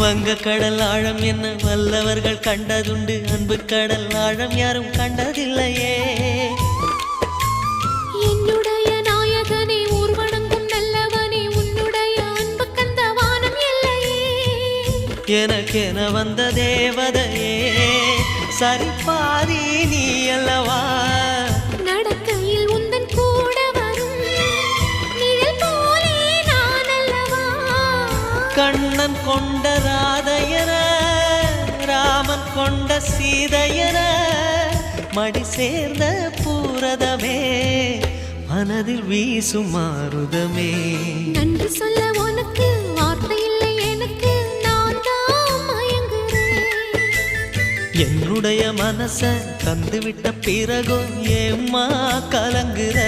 வங்க கடல் ஆழம் என்ன வல்லவர்கள் கண்டதுண்டு, அன்பு கடல் ஆழம் யாரும் கண்டதில்லையே. என்னுடைய நாயகனே ஊர்வணங்கும் நல்லவனே, உன்னுடைய அன்பு கந்த வானம் எல்லையே. எனக்கென வந்த தேவதையே சரிபாதி நீ அல்லவா. நடக்கையில் உந்தன் கூட வரும் நிழல் போலே நான் அல்லவா. கண்ணன் கொண்ட ராதையர ராமன் கொண்ட சீதையர மடி சேர்ந்த பூரதமே மனதில் வீசும் மாருதமே. நன்றி சொல்ல உனக்கு வார்த்தை இல்லை எனக்கு, நான் தான் மயங்குறேன். என்னுடைய மனச தந்துவிட்ட பிறகும் ஏம்மா கலங்குற.